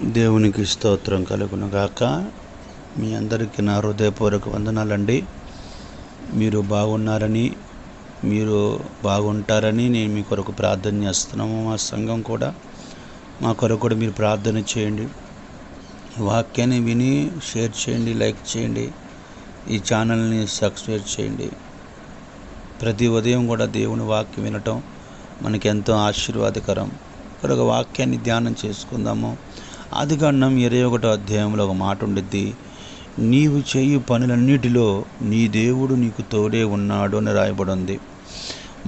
దేవునికి స్తోత్రం కలుగును గాక. మీ అందరికీ నా హృదయపూర్వక వందనాలండి. మీరు బాగున్నారని, మీరు బాగుంటారని నేను మీ కొరకు ప్రార్థన చేస్తున్నాము. మా సంఘం కూడా మా కొరకు కూడా మీరు ప్రార్థన చేయండి. వాక్యాన్ని విని షేర్ చేయండి, లైక్ చేయండి, ఈ ఛానల్ని సబ్స్క్రైబ్ చేయండి. ప్రతి ఉదయం కూడా దేవుని వాక్యం వినటం మనకి ఎంతో ఆశీర్వాదకరం. ఇక్కడ ఒక వాక్యాన్ని ధ్యానం చేసుకుందాము. ఆదికాండం 21వ అధ్యాయంలో ఒక మాట ఉండిద్ది, నీవు చేయు పనులన్నిటిలో నీ దేవుడు నీకు తోడే ఉన్నాడు అని రాయబడి ఉంది.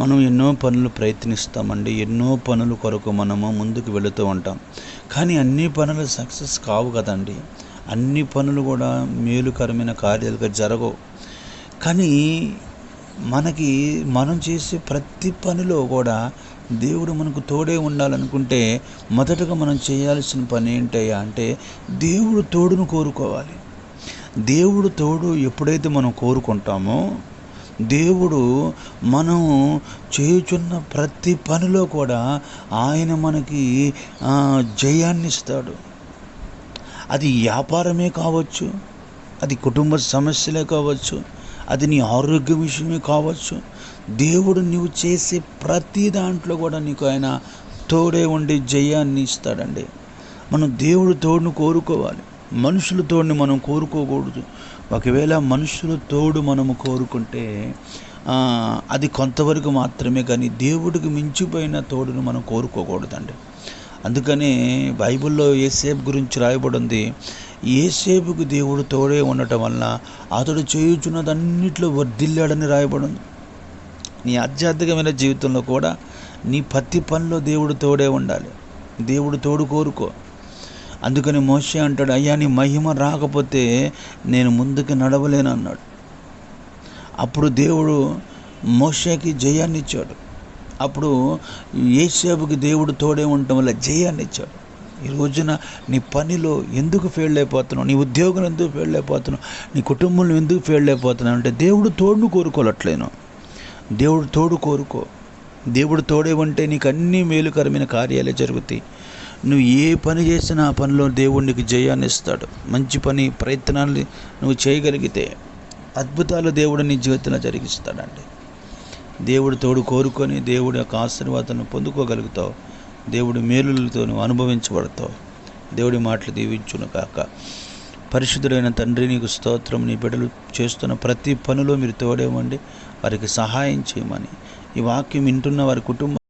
మనం ఎన్నో పనులు ప్రయత్నిస్తామండి, ఎన్నో పనుల కొరకు మనము ముందుకు వెళుతూ ఉంటాం. కానీ అన్ని పనులు సక్సెస్ కావు కదండి. అన్ని పనులు కూడా మేలుకరమైన కార్యాలుగా జరగవు. కానీ మనం చేసే ప్రతి పనిలో కూడా దేవుడు మనకు తోడే ఉండాలనుకుంటే మొదటగా మనం చేయాల్సిన పని ఏంటయ్యా అంటే దేవుడు తోడును కోరుకోవాలి. దేవుడు తోడు ఎప్పుడైతే మనం కోరుకుంటామో దేవుడు మనం చేయుచున్న ప్రతి పనిలో కూడా ఆయన మనకి జయాన్ని ఇస్తాడు. అది వ్యాపారమే కావచ్చు, అది కుటుంబ సమస్యలే కావచ్చు, అది నీ ఆరోగ్య విషయమే కావచ్చు. దేవుడు నీవు చేసే ప్రతి దాంట్లో కూడా నీకు ఆయన తోడే ఉండి జయాన్ని ఇస్తాడండి. మనం దేవుడు తోడును కోరుకోవాలి, మనుషుల తోడుని మనం కోరుకోకూడదు. ఒకవేళ మనుషుల తోడు మనము కోరుకుంటే అది కొంతవరకు మాత్రమే, కానీ దేవుడికి మించిపోయిన తోడును మనం కోరుకోకూడదండి. అందుకనే బైబిల్లో యోసేపు గురించి రాయబడి ఉంది. యోసేపుకు దేవుడు తోడే ఉండటం వలన అతడు చేయుచున్నదన్నిట్లో వర్ధిల్లాడని రాయబడి ఉంది. నీ ఆధ్యాత్మికమైన జీవితంలో కూడా నీ ప్రతి పనిలో దేవుడు తోడే ఉండాలి. దేవుడు తోడు కోరుకో. అందుకని మోషే అంటాడు, అయ్యా నీ మహిమ రాకపోతే నేను ముందుకు నడవలేను అన్నాడు. అప్పుడు దేవుడు మోషేకి జయాన్ని ఇచ్చాడు. అప్పుడు యోసేపుకి దేవుడు తోడే ఉండటం వల్ల జయాన్ని ఇచ్చాడు. ఈ రోజున నీ పనిలో ఎందుకు ఫెయిల్ అయిపోతున్నావు, నీ ఉద్యోగం ఎందుకు ఫెయిల్ అయిపోతున్నావు, నీ కుటుంబంలో ఎందుకు ఫెయిల్ అయిపోతున్నావు అంటే దేవుడు తోడును కోరుకోవట్లేను. దేవుడు తోడు కోరుకో. దేవుడు తోడే ఉంటే నీకు అన్ని మేలుకరమైన కార్యాలే జరుగుతాయి. నువ్వు ఏ పని చేసినా ఆ పనిలో దేవుడు నీకు జయాన్ని ఇస్తాడు. మంచి పని ప్రయత్నాలు నువ్వు చేయగలిగితే అద్భుతాలు దేవుడు నీ జీవితంలో జరిగిస్తాడండి. దేవుడు తోడు కోరుకొని దేవుడి యొక్క ఆశీర్వాదాన్ని పొందుకోగలుగుతావు. దేవుడి మేలులతో నువ్వు అనుభవించబడతావు. దేవుడి మాటలు దీవించును కాక. పరిశుద్ధుడైన తండ్రి నీకు స్తోత్రం. నీ బిడ్డలు చేస్తున్న ప్రతి పనిలో మీరు తోడేమండి, వారికి సహాయం చేయమని ఈ వాక్యం వింటున్న వారి కుటుంబం